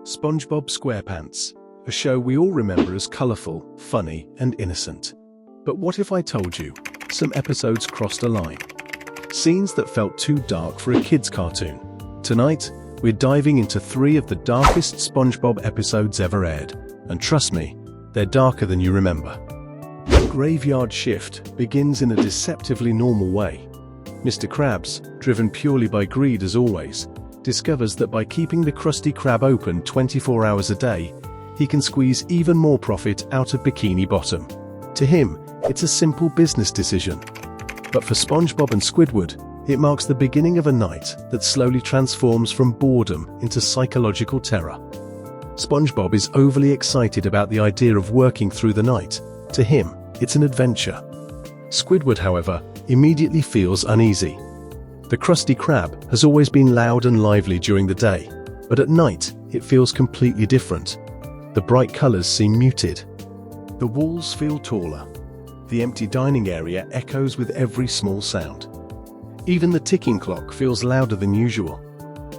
SpongeBob SquarePants, a show we all remember as colourful, funny, and innocent. But what if I told you some episodes crossed a line? Scenes that felt too dark for a kid's cartoon. Tonight, we're diving into 3 of the darkest SpongeBob episodes ever aired. And trust me, they're darker than you remember. Graveyard Shift begins in a deceptively normal way. Mr. Krabs, driven purely by greed as always, discovers that by keeping the Krusty Krab open 24 hours a day, he can squeeze even more profit out of Bikini Bottom. To him, it's a simple business decision. But for SpongeBob and Squidward, it marks the beginning of a night that slowly transforms from boredom into psychological terror. SpongeBob is overly excited about the idea of working through the night. To him, it's an adventure. Squidward, however, immediately feels uneasy. The Krusty Krab has always been loud and lively during the day, but at night it feels completely different. The bright colors seem muted. The walls feel taller. The empty dining area echoes with every small sound. Even the ticking clock feels louder than usual.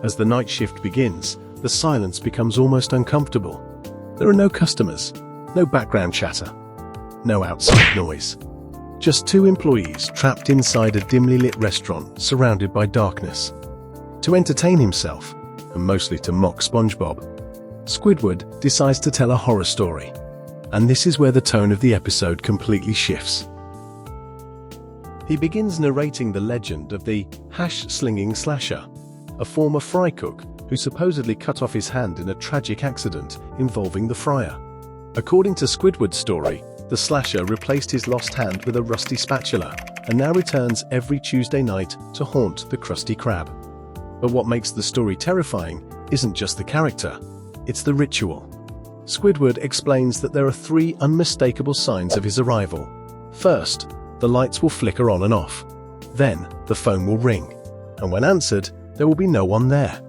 As the night shift begins, the silence becomes almost uncomfortable. There are no customers, no background chatter, no outside noise. Just 2 employees trapped inside a dimly lit restaurant surrounded by darkness. To entertain himself, and mostly to mock SpongeBob, Squidward decides to tell a horror story. And this is where the tone of the episode completely shifts. He begins narrating the legend of the hash-slinging slasher, a former fry cook who supposedly cut off his hand in a tragic accident involving the fryer. According to Squidward's story, the slasher replaced his lost hand with a rusty spatula and now returns every Tuesday night to haunt the Krusty Krab. But what makes the story terrifying isn't just the character, it's the ritual. Squidward explains that there are 3 unmistakable signs of his arrival. First, the lights will flicker on and off. Then, the phone will ring. And when answered, there will be no one there.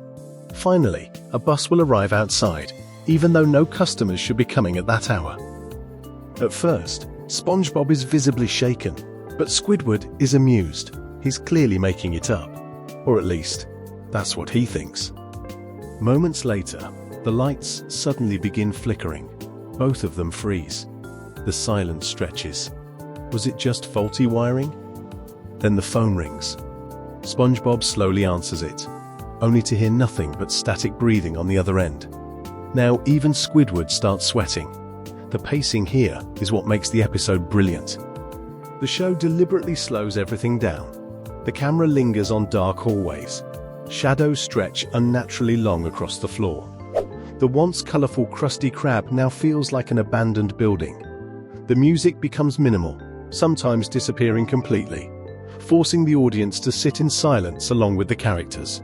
Finally, a bus will arrive outside, even though no customers should be coming at that hour. At first, SpongeBob is visibly shaken, but Squidward is amused. He's clearly making it up. Or at least, that's what he thinks. Moments later, the lights suddenly begin flickering. Both of them freeze. The silence stretches. Was it just faulty wiring? Then the phone rings. SpongeBob slowly answers it, only to hear nothing but static breathing on the other end. Now even Squidward starts sweating. The pacing here is what makes the episode brilliant. The show deliberately slows everything down. The camera lingers on dark hallways. Shadows stretch unnaturally long across the floor. The once colorful Krusty Krab now feels like an abandoned building. The music becomes minimal, sometimes disappearing completely, forcing the audience to sit in silence along with the characters.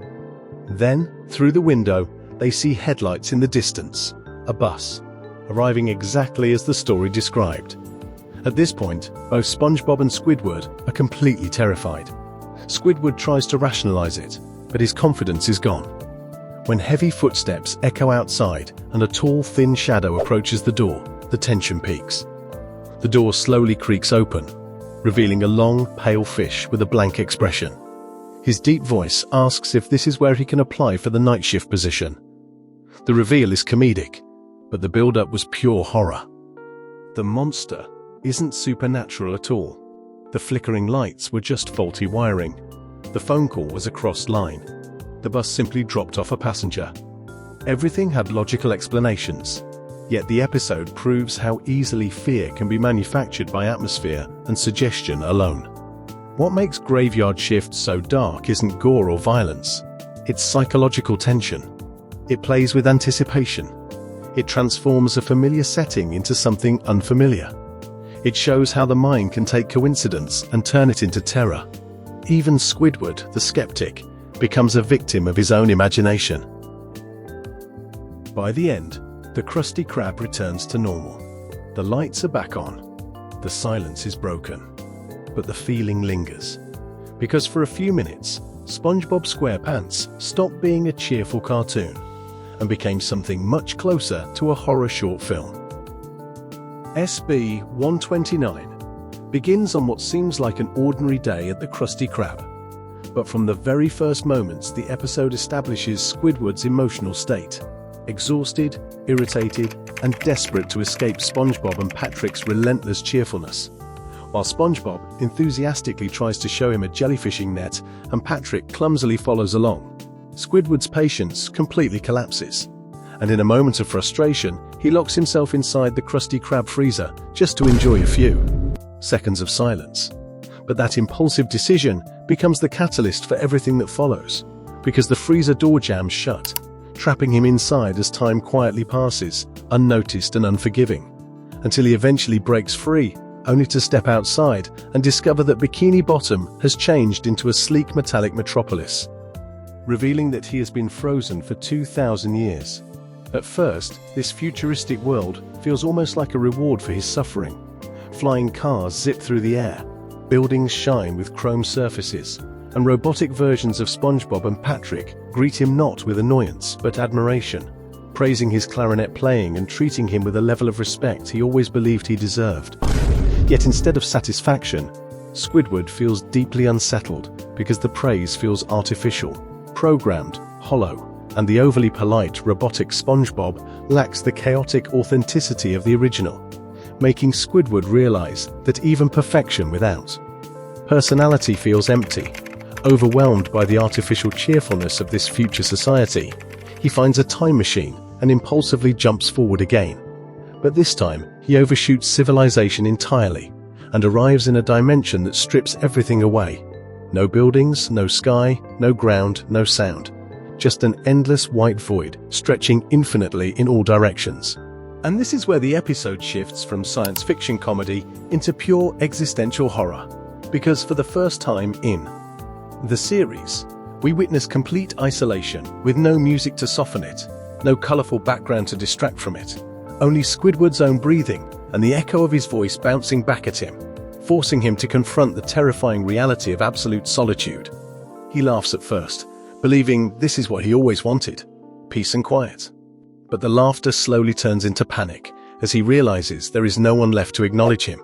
Then, through the window, they see headlights in the distance, a bus, arriving exactly as the story described. At this point, both SpongeBob and Squidward are completely terrified. Squidward tries to rationalize it, but his confidence is gone. When heavy footsteps echo outside and a tall, thin shadow approaches the door, the tension peaks. The door slowly creaks open, revealing a long, pale fish with a blank expression. His deep voice asks if this is where he can apply for the night shift position. The reveal is comedic, but the build-up was pure horror. The monster isn't supernatural at all. The flickering lights were just faulty wiring. The phone call was a crossed line. The bus simply dropped off a passenger. Everything had logical explanations, yet the episode proves how easily fear can be manufactured by atmosphere and suggestion alone. What makes Graveyard Shift so dark isn't gore or violence. It's psychological tension. It plays with anticipation. It transforms a familiar setting into something unfamiliar. It shows how the mind can take coincidence and turn it into terror. Even Squidward, the skeptic, becomes a victim of his own imagination. By the end, the Krusty Krab returns to normal. The lights are back on. The silence is broken. But the feeling lingers. Because for a few minutes, SpongeBob SquarePants stopped being a cheerful cartoon and became something much closer to a horror short film. SB 129 begins on what seems like an ordinary day at the Krusty Krab. But from the very first moments, the episode establishes Squidward's emotional state. exhausted, irritated, and desperate to escape SpongeBob and Patrick's relentless cheerfulness. While SpongeBob enthusiastically tries to show him a jellyfishing net and Patrick clumsily follows along, Squidward's patience completely collapses, and in a moment of frustration, he locks himself inside the Krusty Krab freezer just to enjoy a few seconds of silence. But that impulsive decision becomes the catalyst for everything that follows, because the freezer door jams shut, trapping him inside as time quietly passes, unnoticed and unforgiving, until he eventually breaks free, only to step outside and discover that Bikini Bottom has changed into a sleek metallic metropolis, revealing that he has been frozen for 2,000 years. At first, this futuristic world feels almost like a reward for his suffering. Flying cars zip through the air, buildings shine with chrome surfaces, and robotic versions of SpongeBob and Patrick greet him not with annoyance but admiration, praising his clarinet playing and treating him with a level of respect he always believed he deserved. Yet instead of satisfaction, Squidward feels deeply unsettled because the praise feels artificial, programmed, hollow, and the overly polite, robotic SpongeBob lacks the chaotic authenticity of the original, making Squidward realize that even perfection without personality feels empty. Overwhelmed by the artificial cheerfulness of this future society, he finds a time machine and impulsively jumps forward again. But this time, he overshoots civilization entirely and arrives in a dimension that strips everything away. No buildings, no sky, no ground, no sound. Just an endless white void stretching infinitely in all directions. And this is where the episode shifts from science fiction comedy into pure existential horror. Because for the first time in the series, we witness complete isolation with no music to soften it, no colorful background to distract from it, only Squidward's own breathing and the echo of his voice bouncing back at him, forcing him to confront the terrifying reality of absolute solitude. He laughs at first, believing this is what he always wanted, peace and quiet. But the laughter slowly turns into panic as he realizes there is no one left to acknowledge him,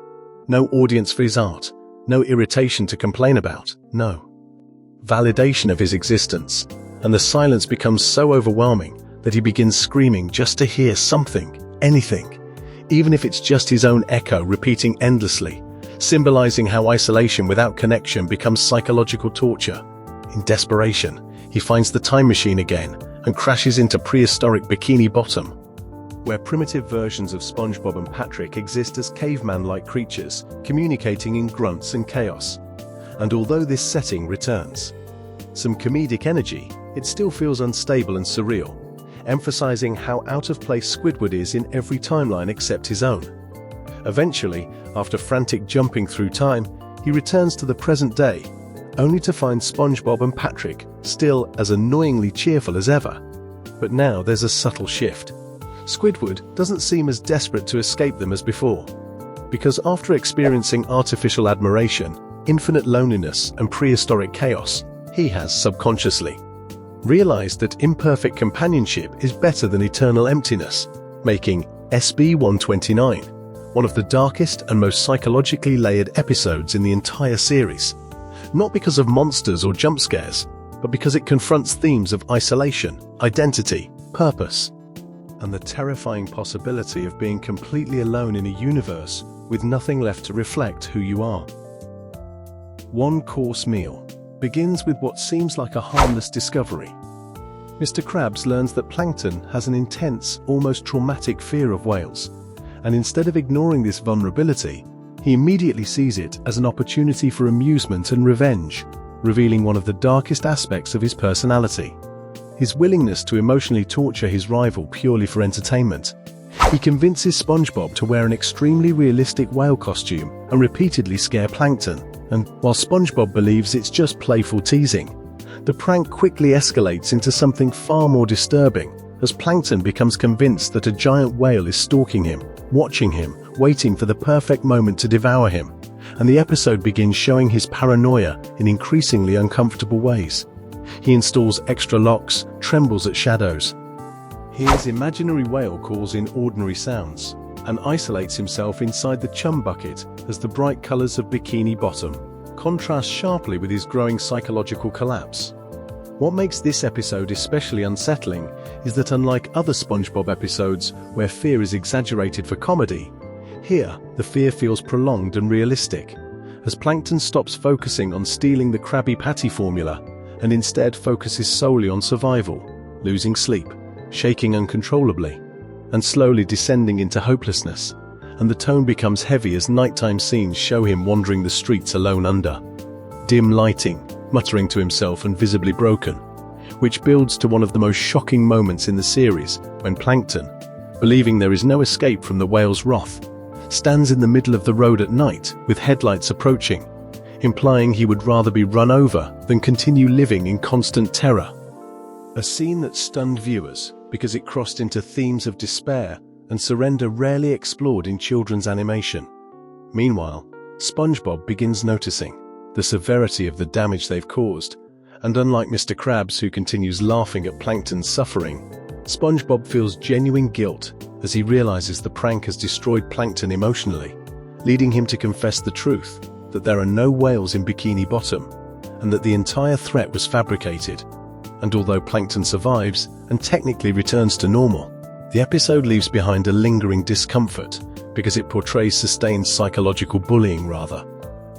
no audience for his art, no irritation to complain about, no validation of his existence, and the silence becomes so overwhelming that he begins screaming just to hear something, anything, even if it's just his own echo repeating endlessly, symbolizing how isolation without connection becomes psychological torture. In desperation, he finds the time machine again and crashes into prehistoric Bikini Bottom, where primitive versions of SpongeBob and Patrick exist as caveman-like creatures, communicating in grunts and chaos. And although this setting returns some comedic energy, it still feels unstable and surreal, emphasizing how out of place Squidward is in every timeline except his own. Eventually, after frantic jumping through time, he returns to the present day, only to find SpongeBob and Patrick still as annoyingly cheerful as ever. But now there's a subtle shift. Squidward doesn't seem as desperate to escape them as before, because after experiencing artificial admiration, infinite loneliness, and prehistoric chaos, he has subconsciously realized that imperfect companionship is better than eternal emptiness, making SB-129 one of the darkest and most psychologically layered episodes in the entire series. Not because of monsters or jump scares, but because it confronts themes of isolation, identity, purpose, and the terrifying possibility of being completely alone in a universe with nothing left to reflect who you are. One course meal begins with what seems like a harmless discovery. Mr. Krabs learns that Plankton has an intense, almost traumatic fear of whales, and instead of ignoring this vulnerability, he immediately sees it as an opportunity for amusement and revenge, revealing one of the darkest aspects of his personality: his willingness to emotionally torture his rival purely for entertainment. He convinces SpongeBob to wear an extremely realistic whale costume and repeatedly scare Plankton, and while SpongeBob believes it's just playful teasing, the prank quickly escalates into something far more disturbing as Plankton becomes convinced that a giant whale is stalking him, watching him, waiting for the perfect moment to devour him, and the episode begins showing his paranoia in increasingly uncomfortable ways. He installs extra locks, trembles at shadows, hears imaginary whale calls in ordinary sounds, and isolates himself inside the chum bucket as the bright colors of Bikini Bottom contrast sharply with his growing psychological collapse. What makes this episode especially unsettling is that unlike other SpongeBob episodes where fear is exaggerated for comedy, here the fear feels prolonged and realistic, as Plankton stops focusing on stealing the Krabby Patty formula and instead focuses solely on survival, losing sleep, shaking uncontrollably, and slowly descending into hopelessness, and the tone becomes heavy as nighttime scenes show him wandering the streets alone under dim lighting, muttering to himself and visibly broken, which builds to one of the most shocking moments in the series when Plankton, believing there is no escape from the whale's wrath, stands in the middle of the road at night with headlights approaching, implying he would rather be run over than continue living in constant terror. A scene that stunned viewers because it crossed into themes of despair and surrender rarely explored in children's animation. Meanwhile, SpongeBob begins noticing the severity of the damage they've caused, and unlike Mr. Krabs, who continues laughing at Plankton's suffering, SpongeBob feels genuine guilt as he realizes the prank has destroyed Plankton emotionally, leading him to confess the truth that there are no whales in Bikini Bottom, and that the entire threat was fabricated. And although Plankton survives and technically returns to normal, the episode leaves behind a lingering discomfort because it portrays sustained psychological bullying rather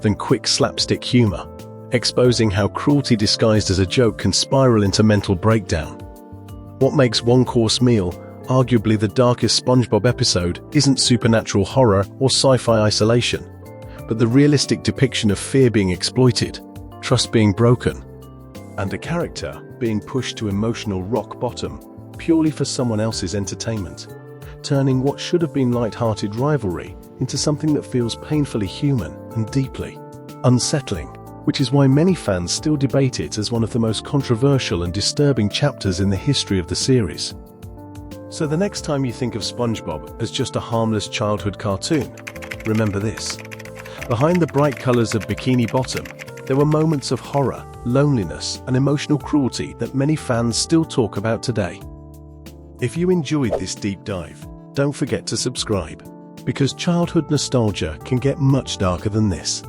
than quick slapstick humor, exposing how cruelty disguised as a joke can spiral into mental breakdown. What makes One Course Meal arguably the darkest SpongeBob episode isn't supernatural horror or sci-fi isolation, but the realistic depiction of fear being exploited, trust being broken, and a character being pushed to emotional rock bottom purely for someone else's entertainment, turning what should have been light-hearted rivalry into something that feels painfully human and deeply unsettling, which is why many fans still debate it as one of the most controversial and disturbing chapters in the history of the series. So the next time you think of SpongeBob as just a harmless childhood cartoon, remember this. Behind the bright colors of Bikini Bottom, there were moments of horror, loneliness, and emotional cruelty that many fans still talk about today. If you enjoyed this deep dive, don't forget to subscribe, because childhood nostalgia can get much darker than this.